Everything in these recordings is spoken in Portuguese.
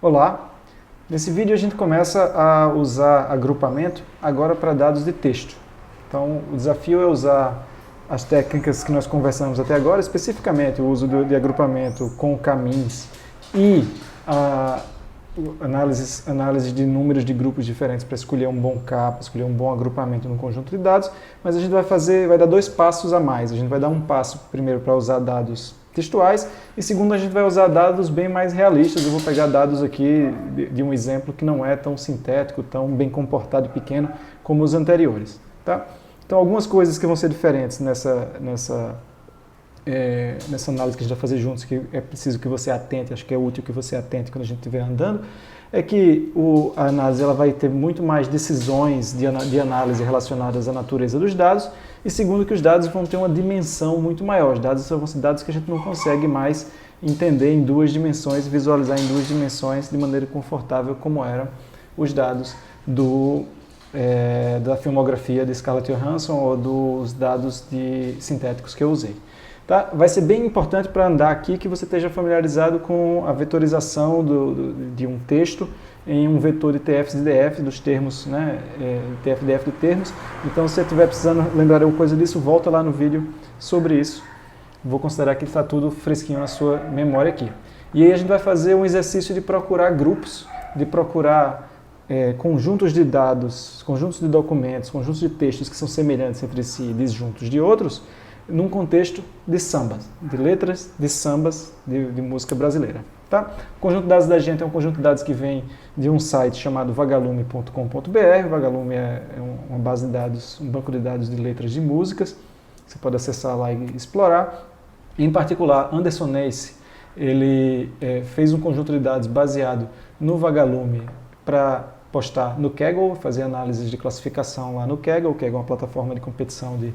Olá! Nesse vídeo a gente começa a usar agrupamento agora para dados de texto. Então o desafio é usar as técnicas que nós conversamos até agora, especificamente o uso de agrupamento com caminhos e a análise de números de grupos diferentes para escolher um bom capa, escolher um bom agrupamento num conjunto de dados, mas a gente vai dar dois passos a mais. A gente vai dar um passo primeiro para usar dados textuais e segundo a gente vai usar dados bem mais realistas. Eu vou pegar dados aqui de um exemplo que não é tão sintético, tão bem comportado e pequeno como os anteriores. Tá? Então algumas coisas que vão ser diferentes nessa análise que a gente vai fazer juntos, que é preciso que você atente, acho que é útil que você atente quando a gente estiver andando, é que a análise ela vai ter muito mais decisões de análise relacionadas à natureza dos dados, e segundo que os dados vão ter uma dimensão muito maior. Os dados são dados que a gente não consegue mais entender em duas dimensões, visualizar em duas dimensões de maneira confortável como eram os dados da filmografia de Scarlett Johansson ou dos dados sintéticos que eu usei. Tá? Vai ser bem importante para andar aqui que você esteja familiarizado com a vetorização de um texto em um vetor de TF-DF dos termos, né? TF-DF de termos. Então, se você estiver precisando lembrar alguma coisa disso, volta lá no vídeo sobre isso. Vou considerar que está tudo fresquinho na sua memória aqui. E aí a gente vai fazer um exercício de procurar grupos, de procurar conjuntos de dados, conjuntos de documentos, conjuntos de textos que são semelhantes entre si e disjuntos de outros, num contexto de sambas, de letras de sambas de música brasileira. Tá? O conjunto de dados da gente é um conjunto de dados que vem de um site chamado vagalume.com.br. Vagalume é uma base de dados, um banco de dados de letras de músicas. Você pode acessar lá e explorar. Em particular, Anderson Neisse, ele fez um conjunto de dados baseado no Vagalume para postar no Kaggle, fazer análises de classificação lá no Kaggle. O Kaggle é uma plataforma de competição de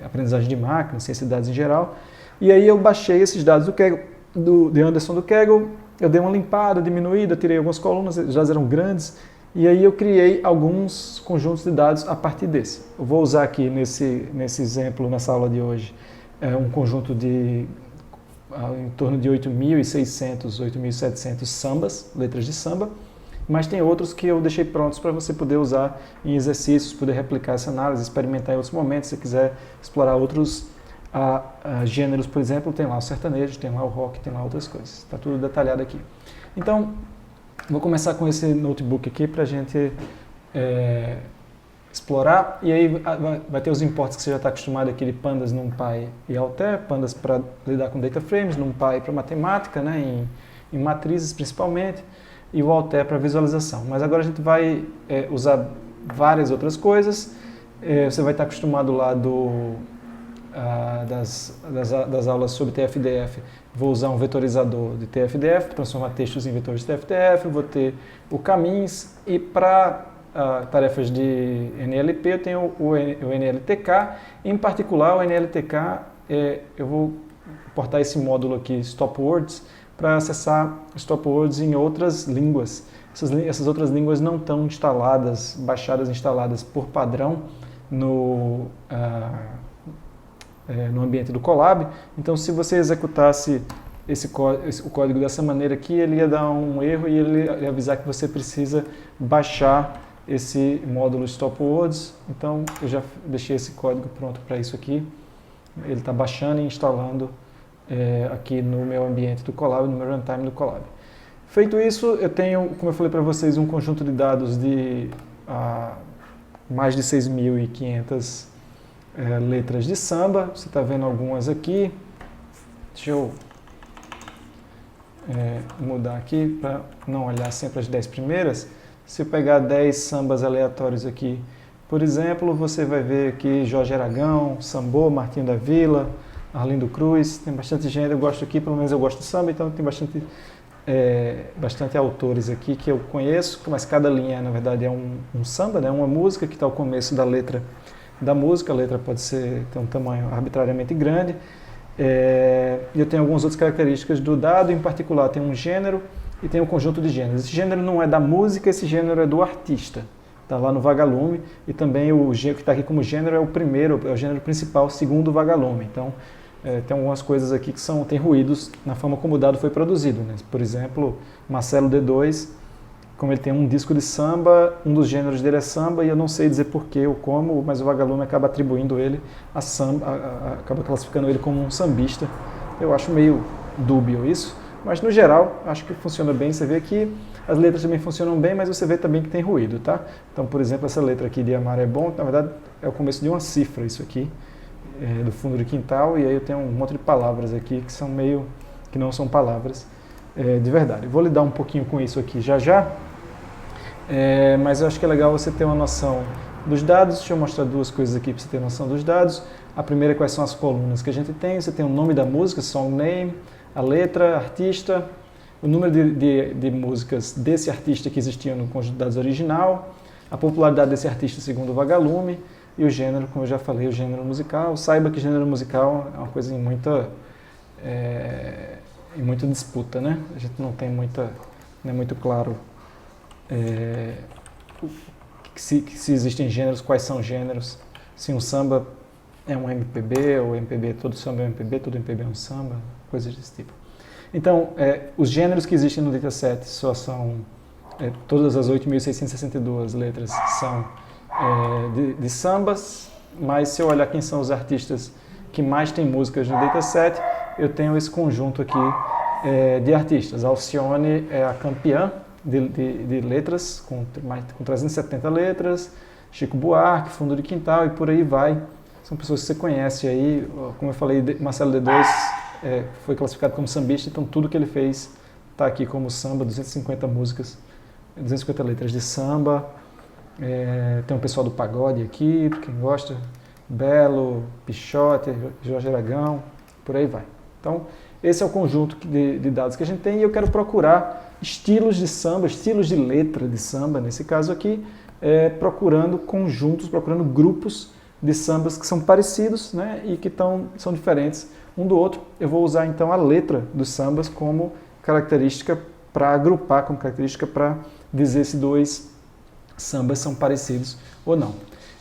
aprendizagem de máquina, ciência de dados em geral. E aí eu baixei esses dados de Anderson do Kaggle, eu dei uma limpada, diminuída, tirei algumas colunas, já eram grandes, e aí eu criei alguns conjuntos de dados a partir desse. Eu vou usar aqui nesse exemplo, nessa aula de hoje, um conjunto de em torno de 8.600, 8.700 sambas, letras de samba, mas tem outros que eu deixei prontos para você poder usar em exercícios, poder replicar essa análise, experimentar em outros momentos. Se quiser explorar outros gêneros, por exemplo, tem lá o sertanejo, tem lá o rock, tem lá outras coisas. Está tudo detalhado aqui. Então, vou começar com esse notebook aqui para a gente explorar. E aí vai ter os imports que você já está acostumado aqui de pandas, numpy e alter. Pandas para lidar com data frames, numpy para matemática, né, em matrizes principalmente, e o alter para visualização. Mas agora a gente vai usar várias outras coisas. Você vai estar acostumado lá das aulas sobre TF-DF. Vou usar um vetorizador de TF-DF para transformar textos em vetores de TF-DF. Vou ter o caminhos e para tarefas de NLP eu tenho o NLTK. Em particular, o NLTK, eu vou portar esse módulo aqui, StopWords, para acessar StopWords em outras línguas. Essas outras línguas não estão instaladas por padrão no ambiente do Colab. Então, se você executasse o código dessa maneira aqui, ele ia dar um erro e ele ia avisar que você precisa baixar esse módulo StopWords. Então, eu já deixei esse código pronto para isso aqui. Ele está baixando e instalando aqui no meu ambiente do Colab, no meu runtime do Colab. Feito isso, eu tenho, como eu falei para vocês, um conjunto de dados de mais de 6.500 letras de samba. Você está vendo algumas aqui. Deixa eu mudar aqui para não olhar sempre as 10 primeiras. Se eu pegar 10 sambas aleatórios aqui, por exemplo, você vai ver aqui Jorge Aragão, Sambô, Martinho da Vila, Arlindo Cruz. Tem bastante gente, eu gosto aqui, pelo menos eu gosto de samba, então tem bastante autores aqui que eu conheço, mas cada linha, na verdade, é um samba, né? Uma música que está ao começo da letra da música. A letra pode ter um tamanho arbitrariamente grande. E eu tenho algumas outras características do dado, em particular tem um gênero e tem um conjunto de gêneros. Esse gênero não é da música, esse gênero é do artista. Está lá no Vagalume, e também o que está aqui como gênero é o primeiro, é o gênero principal, segundo o Vagalume. Então, tem algumas coisas aqui que tem ruídos na forma como o dado foi produzido, né? Por exemplo, Marcelo D2, como ele tem um disco de samba, um dos gêneros dele é samba, e eu não sei dizer porquê ou como, mas o vagalume acaba atribuindo ele a samba, acaba classificando ele como um sambista. Eu acho meio dúbio isso, mas no geral acho que funciona bem. Você vê que as letras também funcionam bem, mas você vê também que tem ruído, tá? Então, por exemplo, essa letra aqui de Amar é Bom, na verdade é o começo de uma cifra isso aqui, do fundo do quintal, e aí eu tenho um monte de palavras aqui que são que não são palavras de verdade. Vou lidar um pouquinho com isso aqui já já, mas eu acho que é legal você ter uma noção dos dados. Deixa eu mostrar duas coisas aqui para você ter noção dos dados. A primeira é quais são as colunas que a gente tem. Você tem o nome da música, song name, a letra, artista, o número de músicas desse artista que existiam no conjunto de dados original, a popularidade desse artista segundo o vagalume, e o gênero, como eu já falei, o gênero musical. Saiba que gênero musical é uma coisa em muita disputa, né? A gente não tem não é muito claro se existem gêneros, quais são gêneros, se um samba é um MPB, ou MPB, todo samba é um MPB, todo MPB é um samba, coisas desse tipo. Então, os gêneros que existem no dataset só são, todas as 8.662 letras são de sambas, mas se eu olhar quem são os artistas que mais têm músicas no dataset, eu tenho esse conjunto aqui de artistas. A Alcione é a campeã de letras, com 370 letras, Chico Buarque, Fundo de Quintal e por aí vai. São pessoas que você conhece aí, como eu falei, Marcelo D2 foi classificado como sambista, então tudo que ele fez está aqui como samba, 250 músicas, 250 letras de samba. Tem um pessoal do pagode aqui, quem gosta, Belo, Pichote, Jorge Aragão, por aí vai. Então, esse é o conjunto de dados que a gente tem, e eu quero procurar estilos de samba, estilos de letra de samba, nesse caso aqui, procurando conjuntos, procurando grupos de sambas que são parecidos, né, e que são diferentes um do outro. Eu vou usar então a letra dos sambas como característica para agrupar, como característica para dizer se dois sambas são parecidos ou não.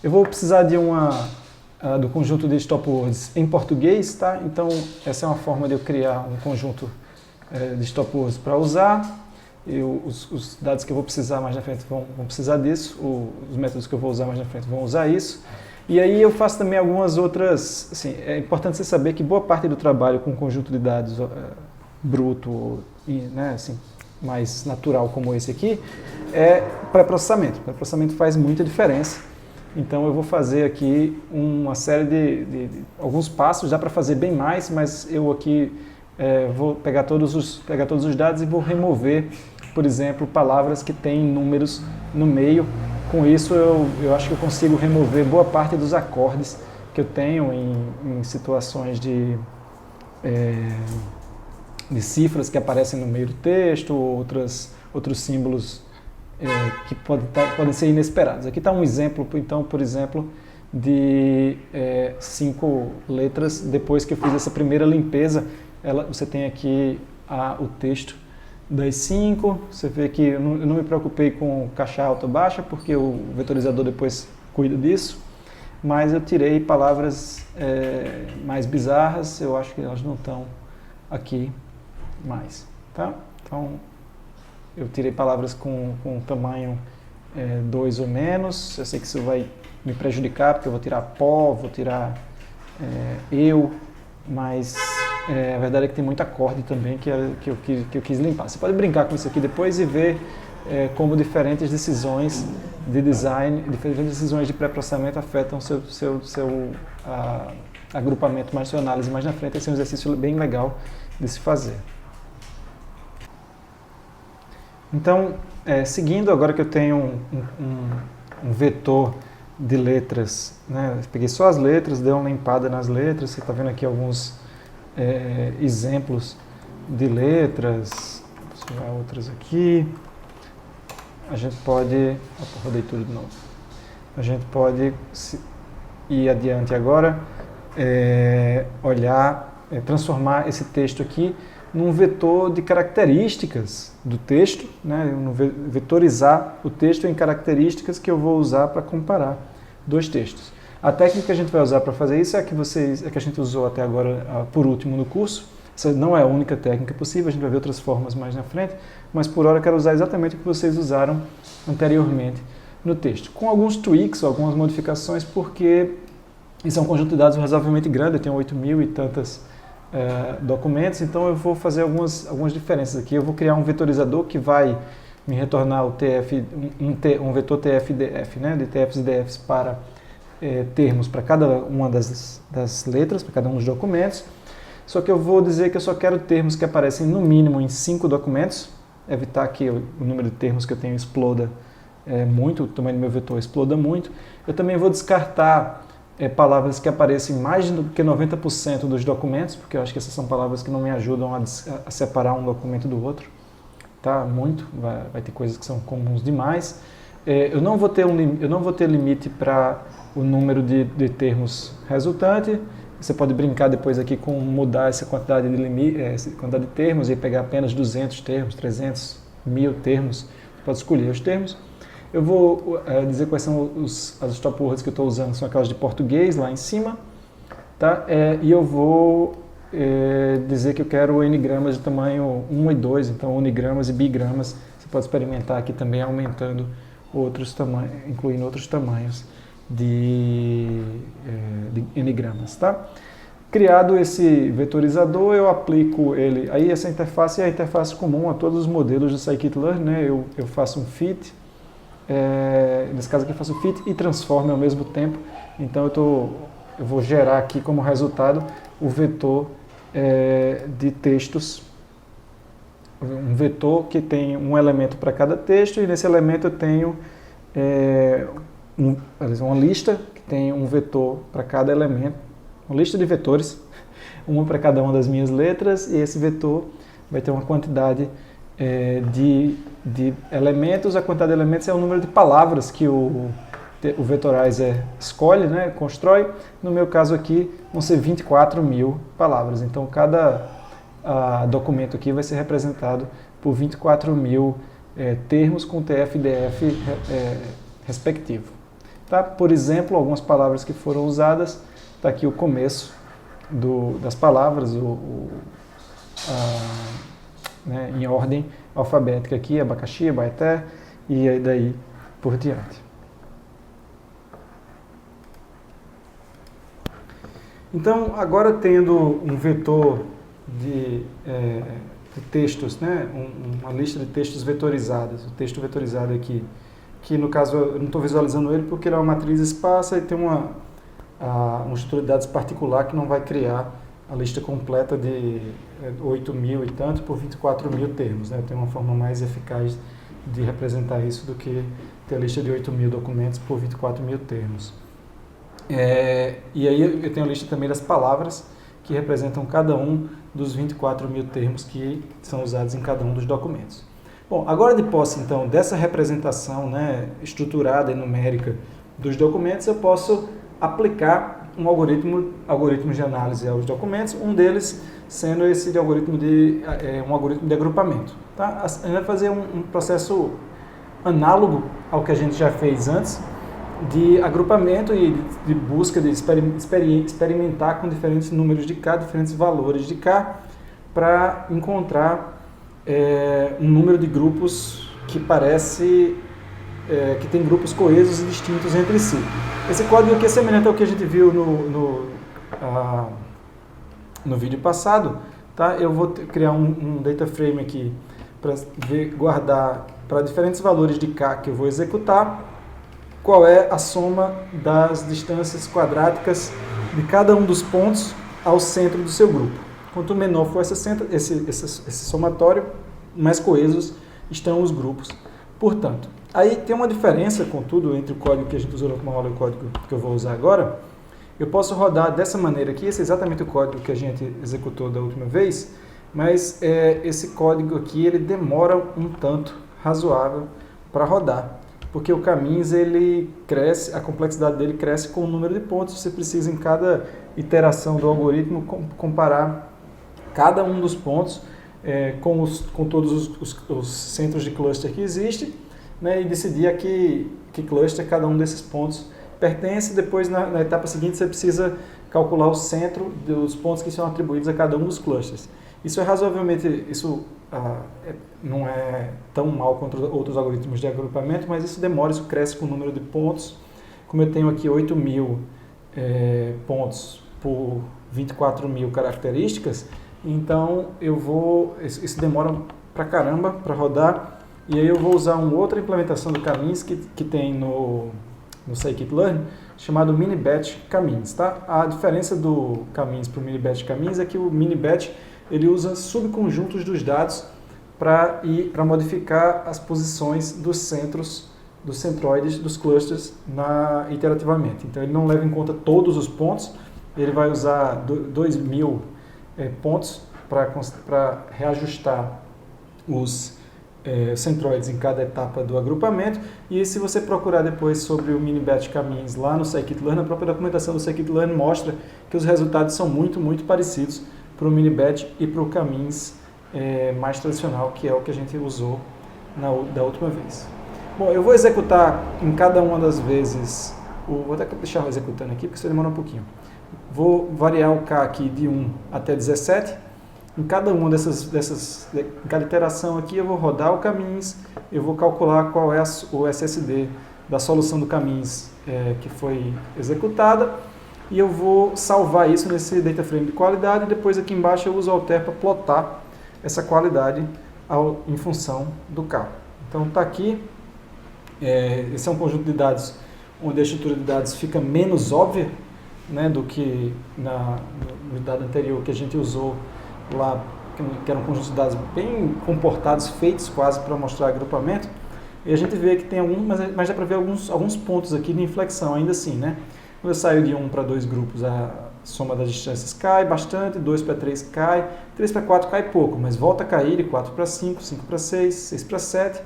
Eu vou precisar do conjunto de stop words em português, tá? Então essa é uma forma de eu criar um conjunto de stop words para usar. Os dados que eu vou precisar mais na frente vão precisar disso, os métodos que eu vou usar mais na frente vão usar isso. E aí eu faço também algumas outras, assim, é importante você saber que boa parte do trabalho com um conjunto de dados bruto, né, assim, mais natural como esse aqui, é pré-processamento. Pré-processamento faz muita diferença. Então eu vou fazer aqui uma série de alguns passos, dá para fazer bem mais, mas eu aqui vou pegar todos os dados e vou remover, por exemplo, palavras que têm números no meio. Com isso eu acho que eu consigo remover boa parte dos acordes que eu tenho em situações de cifras que aparecem no meio do texto, ou outros símbolos que podem ser inesperados. Aqui está um exemplo, então, por exemplo, de 5 letras. Depois que eu fiz essa primeira limpeza, você tem aqui o texto das 5. Você vê que eu não me preocupei com caixa alta ou baixa, porque o vetorizador depois cuida disso, mas eu tirei palavras mais bizarras. Eu acho que elas não estão aqui mais, tá? Então, eu tirei palavras com tamanho 2 ou menos. Eu sei que isso vai me prejudicar, porque eu vou tirar pó, vou tirar mas a verdade é que tem muito acorde também que eu quis limpar. Você pode brincar com isso aqui depois e ver como diferentes decisões de design, diferentes decisões de pré-processamento afetam seu agrupamento mais, sua análise mais na frente. Esse é um exercício bem legal de se fazer. Então, seguindo, agora que eu tenho um vetor de letras, né? Eu peguei só as letras, dei uma limpada nas letras. Você está vendo aqui alguns exemplos de letras. Vou tirar outras aqui. A gente pode... rodei tudo de novo. A gente pode ir adiante agora, transformar esse texto aqui num vetor de características do texto, né? Vetorizar o texto em características que eu vou usar para comparar dois textos. A técnica que a gente vai usar para fazer isso é a que a gente usou até agora, por último, no curso. Essa não é a única técnica possível, a gente vai ver outras formas mais na frente, mas por hora eu quero usar exatamente o que vocês usaram anteriormente no texto, com alguns tweaks, algumas modificações, porque isso é um conjunto de dados razoavelmente grande, eu tenho 8.000 e tantos documentos, então eu vou fazer algumas diferenças aqui. Eu vou criar um vetorizador que vai me retornar um vetor TF-DF, né, de TFs e DFs para termos para cada uma das letras, para cada um dos documentos. Só que eu vou dizer que eu só quero termos que aparecem no mínimo em 5 documentos, evitar que o número de termos que eu tenho exploda muito, o tamanho do meu vetor exploda muito. Eu também vou descartar palavras que aparecem em mais do que 90% dos documentos, porque eu acho que essas são palavras que não me ajudam a separar um documento do outro. Tá? Vai ter coisas que são comuns demais. Eu não vou ter limite para o número de termos resultante. Você pode brincar depois aqui com mudar essa quantidade de termos e pegar apenas 200 termos, 300, 1.000 termos. Você pode escolher os termos. Eu vou dizer quais são as stop words que eu estou usando, são aquelas de português lá em cima. Tá? E eu vou dizer que eu quero n-gramas de tamanho 1 e 2, então unigramas e bigramas. Você pode experimentar aqui também aumentando outros tamanhos, incluindo outros tamanhos de n-gramas, tá? Criado esse vetorizador, eu aplico ele. Aí essa interface é a interface comum a todos os modelos do scikit-learn, né? Eu faço um fit, nesse caso aqui eu faço fit e transformo ao mesmo tempo. Então eu vou gerar aqui como resultado o vetor de textos, um vetor que tem um elemento para cada texto, e nesse elemento eu tenho uma lista que tem um vetor para cada elemento, uma lista de vetores, uma para cada uma das minhas letras, e esse vetor vai ter uma quantidade de elementos. A quantidade de elementos é o número de palavras que o Vetorizer escolhe, né, constrói. No meu caso aqui vão ser 24.000 palavras, então cada documento aqui vai ser representado por 24.000 termos com TF-DF respectivo. Tá? Por exemplo, algumas palavras que foram usadas, está aqui o começo das palavras, né, em ordem alfabética aqui, abacaxi, abaeté, e aí daí por diante. Então, agora tendo um vetor de textos, né, uma lista de textos vetorizadas, o texto vetorizado aqui, que no caso eu não estou visualizando ele porque ele é uma matriz esparsa e tem uma estrutura de dados particular que não vai criar a lista completa de 8.000 e tanto por 24.000 termos. Né? Tem uma forma mais eficaz de representar isso do que ter a lista de 8.000 documentos por 24.000 termos. E aí eu tenho a lista também das palavras que representam cada um dos 24.000 termos que são usados em cada um dos documentos. Bom, agora de posse então dessa representação, né, estruturada e numérica dos documentos, eu posso aplicar um algoritmo de análise aos documentos, um deles sendo esse de um algoritmo de agrupamento. Tá? A gente vai fazer um processo análogo ao que a gente já fez antes, de agrupamento e de busca, de experimentar com diferentes números de K, diferentes valores de K, para encontrar um número de grupos que parece que tem grupos coesos e distintos entre si. Esse código aqui é semelhante ao que a gente viu no vídeo passado. Tá? Eu vou criar um data frame aqui para guardar para diferentes valores de K que eu vou executar, qual é a soma das distâncias quadráticas de cada um dos pontos ao centro do seu grupo. Quanto menor for esse somatório, mais coesos estão os grupos. Portanto, aí tem uma diferença, contudo, entre o código que a gente usou na última aula e o código que eu vou usar agora. Eu posso rodar dessa maneira aqui, esse é exatamente o código que a gente executou da última vez, mas esse código aqui ele demora um tanto razoável para rodar, porque o Caminhos ele cresce, a complexidade dele cresce com o número de pontos. Você precisa em cada iteração do algoritmo comparar cada um dos pontos com todos os centros de cluster que existem, né, e decidir a que cluster cada um desses pontos pertence, depois na etapa seguinte você precisa calcular o centro dos pontos que são atribuídos a cada um dos clusters. Isso é razoavelmente, não é tão mal quanto outros algoritmos de agrupamento, mas isso demora, isso cresce com o número de pontos. Como eu tenho aqui 8.000 pontos por 24.000 características, então isso demora pra caramba para rodar, e aí eu vou usar uma outra implementação do K-means que tem no scikit-learn, chamado mini-batch K-means, tá? A diferença do K-means para o mini-batch K-means é que o mini-batch ele usa subconjuntos dos dados para modificar as posições dos centros, dos centroides, dos clusters iterativamente. Então ele não leva em conta todos os pontos, ele vai usar 2.000 pontos para reajustar os centroides em cada etapa do agrupamento, e se você procurar depois sobre o mini-batch K-means lá no scikit-learn, a própria documentação do scikit-learn mostra que os resultados são muito, muito parecidos para o mini-batch e para o K-means mais tradicional, que é o que a gente usou da última vez. Bom, eu vou executar em cada uma das vezes, vou até deixar executando aqui, porque isso demora um pouquinho. Vou variar o K aqui de 1 até 17, em cada uma em cada iteração aqui eu vou rodar o K-means, eu vou calcular qual é o SSD da solução do K-means que foi executada, e eu vou salvar isso nesse data frame de qualidade, e depois aqui embaixo eu uso o alter para plotar essa qualidade em função do K. Então está aqui, esse é um conjunto de dados onde a estrutura de dados fica menos óbvia, né, do que no dado anterior que a gente usou lá, que era um conjunto de dados bem comportados, feitos quase para mostrar agrupamento, e a gente vê que tem mas dá para ver alguns pontos aqui de inflexão ainda assim, né? Quando eu saio de 1 para 2 grupos, a soma das distâncias cai bastante, 2 para 3 cai, 3 para 4 cai pouco, mas volta a cair de 4 para 5, 5 para 6, 6 para 7,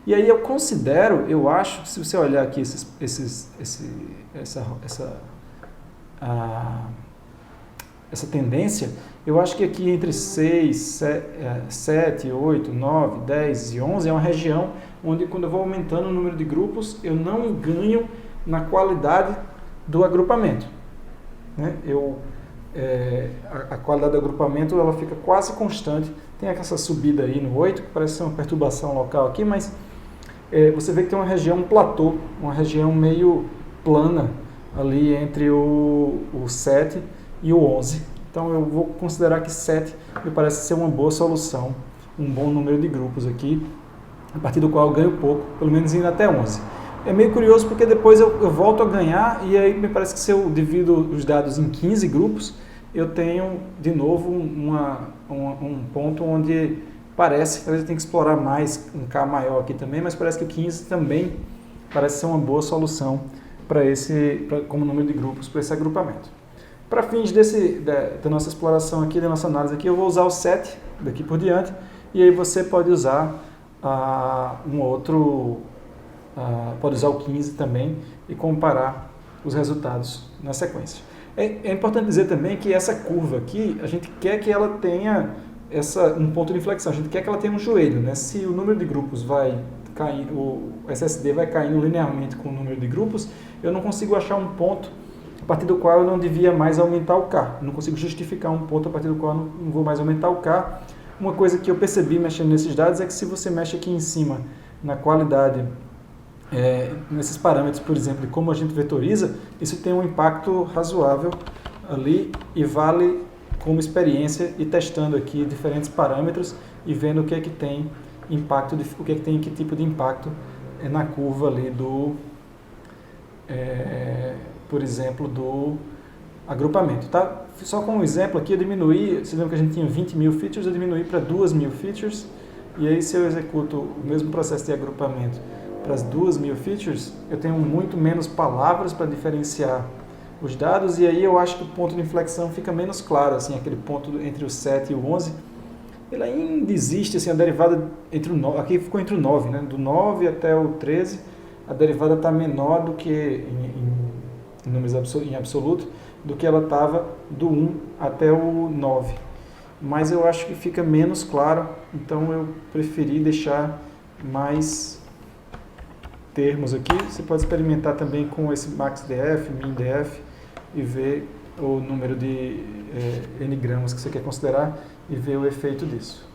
e aí eu acho, se você olhar aqui essa tendência, eu acho que aqui entre 6, 7, 8, 9, 10 e 11 é uma região onde, quando eu vou aumentando o número de grupos, eu não ganho na qualidade do agrupamento, né? A qualidade do agrupamento ela fica quase constante. Tem essa subida aí no 8, que parece ser uma perturbação local aqui, mas você vê que tem uma região, um platô, uma região meio plana ali entre o 7 e o 11. Então eu vou considerar que 7 me parece ser uma boa solução, um bom número de grupos aqui, a partir do qual eu ganho pouco, pelo menos indo até 11. É meio curioso porque depois eu volto a ganhar, e aí me parece que se eu divido os dados em 15 grupos, eu tenho de novo um ponto onde parece que eu tenho que explorar mais um K maior aqui também, mas parece que 15 também parece ser uma boa solução como número de grupos para esse agrupamento. Para fins da nossa exploração aqui, da nossa análise aqui, eu vou usar o 7 daqui por diante, e aí você pode usar pode usar o 15 também e comparar os resultados na sequência. É importante dizer também que essa curva aqui, a gente quer que ela tenha um ponto de inflexão, a gente quer que ela tenha um joelho, né? Se o número de grupos vai cair, o SSD vai caindo linearmente com o número de grupos, eu não consigo achar um ponto a partir do qual eu não devia mais aumentar o K. Eu não consigo justificar um ponto a partir do qual eu não vou mais aumentar o K. Uma coisa que eu percebi mexendo nesses dados é que se você mexe aqui em cima na qualidade, nesses parâmetros, por exemplo, de como a gente vetoriza, isso tem um impacto razoável ali, e vale como experiência e testando aqui diferentes parâmetros e vendo o que é que tem impacto, o que é que tem que tipo de impacto na curva ali por exemplo, do agrupamento, tá? Só com um exemplo aqui, eu diminuí, você lembra que a gente tinha 20.000 features, eu diminuí para 2.000 features, e aí se eu executo o mesmo processo de agrupamento para as 2.000 features, eu tenho muito menos palavras para diferenciar os dados, e aí eu acho que o ponto de inflexão fica menos claro, assim, aquele ponto entre o 7 e o 11, ele ainda existe, assim, a derivada entre o 9, aqui ficou entre o 9, né? Do 9 até o 13, a derivada está menor do que em números em absoluto, do que ela estava do 1 até o 9. Mas eu acho que fica menos claro, então eu preferi deixar mais termos aqui, você pode experimentar também com esse maxdf, mindf e ver o número de n gramas que você quer considerar e ver o efeito disso.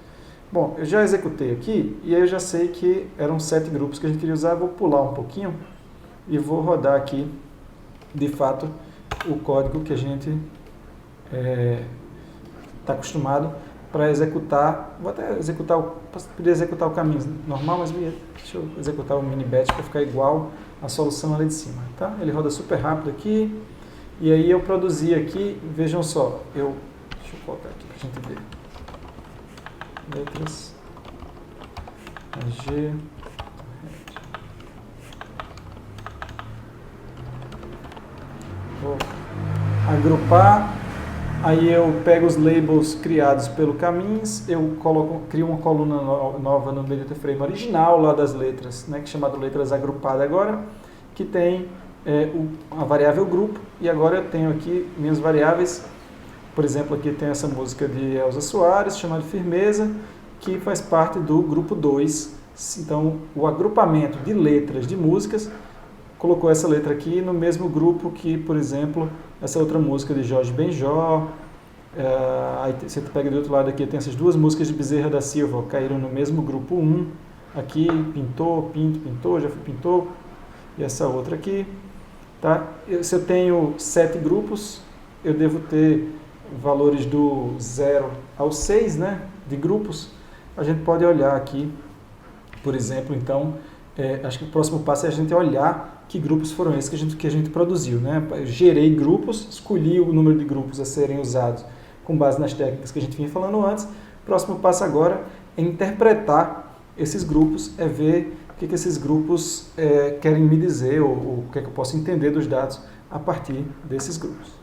Bom, eu já executei aqui e aí eu já sei que eram 7 grupos que a gente queria usar. Vou pular um pouquinho e vou rodar aqui, de fato, o código que a gente está acostumado para executar. Vou até executar, poderia executar o caminho normal, mas deixa eu executar o mini batch para ficar igual à solução ali de cima. Tá? Ele roda super rápido aqui. E aí eu produzi aqui, vejam só, deixa eu colocar aqui para a gente ver. Letras, G, vou agrupar, aí eu pego os labels criados pelo Caminhos, eu crio uma coluna nova no meu data frame original lá das letras, né, que é chamado letras agrupada agora, que tem a variável grupo, e agora eu tenho aqui minhas variáveis. Por exemplo, aqui tem essa música de Elza Soares, chamada Firmeza, que faz parte do grupo 2. Então, o agrupamento de letras de músicas colocou essa letra aqui no mesmo grupo que, por exemplo, essa outra música de Jorge Benjor. Aí você pega do outro lado aqui, tem essas duas músicas de Bezerra da Silva, caíram no mesmo grupo 1. Aqui, pintou, pinto, pintou, já fui pintou. E essa outra aqui. Tá? Se eu tenho 7 grupos, eu devo ter valores do 0 ao 6, né, de grupos. A gente pode olhar aqui, por exemplo, então, acho que o próximo passo é a gente olhar que grupos foram esses que a gente produziu. Né? Eu gerei grupos, escolhi o número de grupos a serem usados com base nas técnicas que a gente vinha falando antes. O próximo passo agora é interpretar esses grupos, é ver o que esses grupos querem me dizer, ou o que é que eu posso entender dos dados a partir desses grupos.